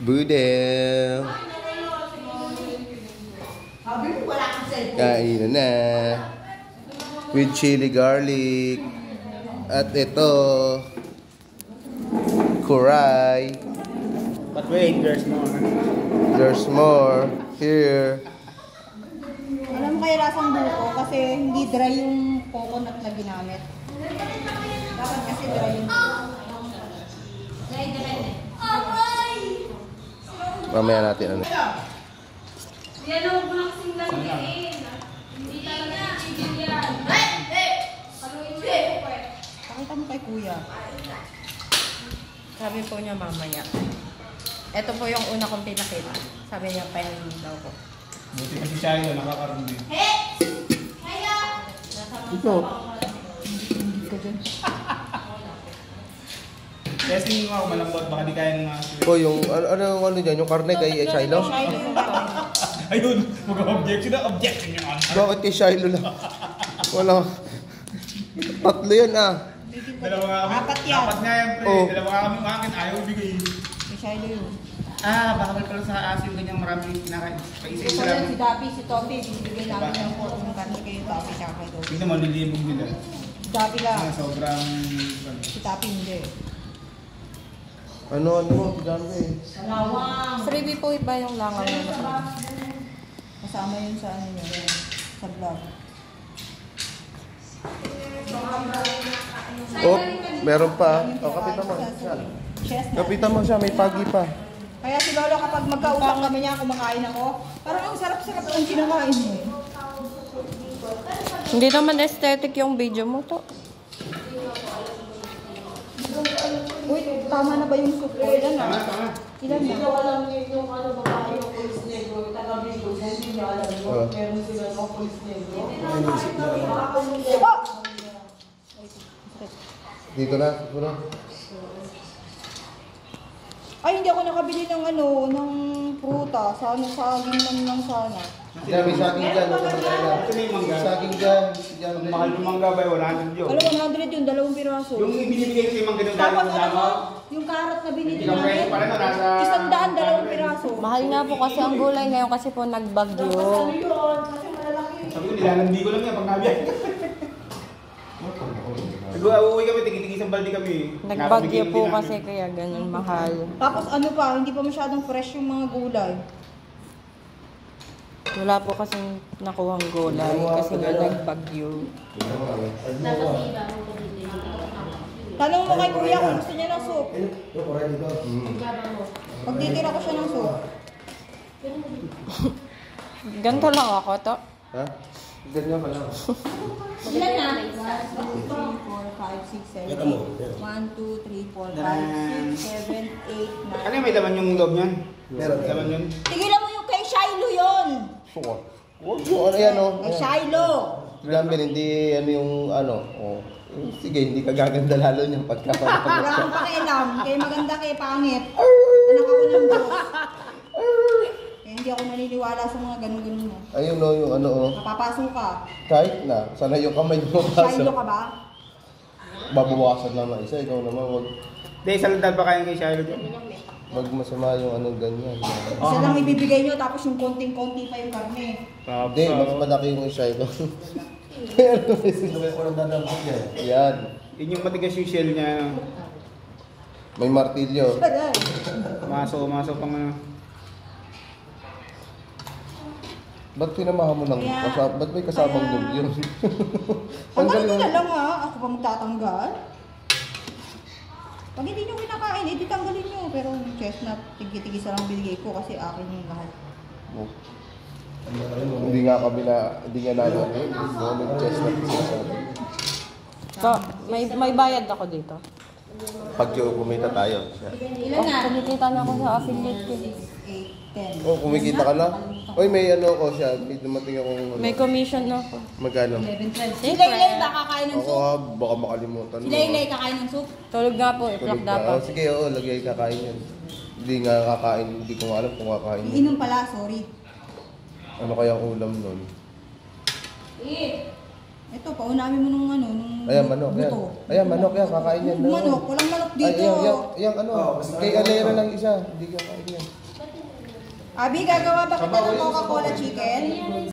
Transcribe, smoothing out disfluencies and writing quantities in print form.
Budel. Kain na. With chili garlic. At ito. Kuray. But wait, there's more. There's more. Here. Alam mo kaya lasang buko kasi hindi dry yung coconut na ginamit. Dapat kasi dry yung Mamaya natin ano. Yan ang kasing lagyan. Hindi talaga bibigyan. Haluin mo yung kwet. Pakita mo kay kuya. Sabi po niya mamaya. Ito po yung una kong pinakita. Sabi niya, painin daw ko. Buti kasi siya yun, nakakaroon din. Ito. Testing mo ako malambot, baka di kaya ng mga... Oh, yung ano dyan, yung karne kay Shiloh? Ayun, mag-objection na, objection yun. Bakit kay Shiloh lang? Wala. Tatlo yan ah. Dalawa nga kami. Apat yan. Apat nga yan, pre. Oh. Dalawa nga kami umakin, ayaw bigay. Si Shiloh yun. Baka pala sa asin, ganyang marami kinakain. Paisa-isa Ito lang. yan si Dapi, si Topi. Bibigay namin ng pork ng karne kay Topi siya kay Topi. Hindi naman, nilibog nila. Si Dapi lang. Sobrang... Si Topi hindi. Ano mo, dami. Lawang. Freebie po iba yung langaw na Kasama yun sa ano yun. Sa vlog. Oh, meron pa. Oh, kapitan mo. Chestnut. Kapitan mo siya, may pagi pa. Kaya si Lolo kapag magkausap kami niya, kumakain ako, parang ang sarap-sarap ng kinakain mo eh. Hindi naman aesthetic yung video mo to. Uy, tama na ba yung soup ko? Ilan na? Ilan na? Oh! Dito na, dito na. Ay, hindi ako nakabili ng ano, ng pruta. Sana saging lang sana. Diyan, may saging dyan. Ito na yung mangga. Saging dyan. Ang mahal ng mangga ba, 100 yun. Alam, 100 yun, 2 piraso. Yung binibigay ko sa yung mangga ng Tapos dalawa ano mo, mo. yung carrot na binili Ikaw presyo namin, pala no, nasa... 100, 2 piraso. Mahal nga po kasi ang gulay ngayon kasi po nagbagyo. Ano yun? Kasi malalaki yun. Sabi ko, nilalandi ko lang yan pag nabiyay. Siguro, uuwi kami, tigit-tigit isang balde kami. Nagbagyo po kasi kaya ganun mahal. Tapos ano pa, hindi pa masyadong fresh yung mga gulay. Wala po kasing nakuhang gulay kasi nga nagbagyo. Tanong mo kay kuya kung gusto niya ng soup. Pagtitira ko siya ng soup. Ganito lang ako to. Ha? Ganyan ka lang. Ilan na? 1, 2, 3, 4, 5, 6, 7, 8. 1, 2, 3, 4, 5, 6, 7, 8, 9. Ano yung may laman yung loob niyan? Meron. Laman yun? Tigilan mo yung kay Shiloh yun! Sure. Huwag mo, ano yan oh. Kay Shiloh! Gambin, hindi ano yung ano. Oh. Sige, hindi ka gaganda lalo niyang Wala pagkapalapag. kang pakialam. Kay maganda kay pangit. Anak ako ng Diyos. Kaya hindi ako naniniwala sa mga ganun-ganun mo. Ayun no, yung ano oh. Napapasok ka. Kahit na, sana yung kamay mo pasok. Shiloh ka ba? Babawasan lang ng isa, ikaw naman wag Hindi, isang dal pa kaya kay Shiloh dyan. masama yung anong ganyan. Isa lang ibibigay nyo tapos yung konting-konti pa yung karne. Hindi, mas malaki yung isa ito. Pero may sinuwi ko ng dadambog yan. Yan. Yun yung matigas yung shell niya. May martilyo. Aray! Maso pang ano. Ba't pinamahan mo ng ba't may kasabang dog yun? Tanggalin ko na lang ha. Ako pa magtatanggal. Pag hindi nyo kinakain, edi tanggalin nyo. Pero yung chestnut, tigit-tigis lang binigay ko kasi akin yung lahat. Oh. Hindi nga namin chestnut siya. So, may bayad ako dito. Pag kumita tayo. Ilan na? Kumikita na ako sa affiliate ko. 8, 10. Oh, kumikita ka na? Oy, may ano ko siya. May dumating akong May commission na ako. magkano? 11, 12. Si Laylay ba kakain ng Ako soup? ha, baka makalimutan Si mo. Laylay kakain ng soup? Tulog nga po, Tulog iplak ka. dapat. Oh, sige, oo, lagay kakain yan. Hindi nga kakain, hindi ko nga alam kung kakain yan. Inom pala, sorry. Ano kaya ang ulam nun? Ito, paunamin mo nung ano, nung Ayan, manok yan. buto. Ayan, manok yan. Kakain yan. Manok, walang manok dito. Ay, yung ano. Kay Alera lang isa. Hindi ka kain yan. Abi, gagawa ba kita ng Coca-Cola chicken?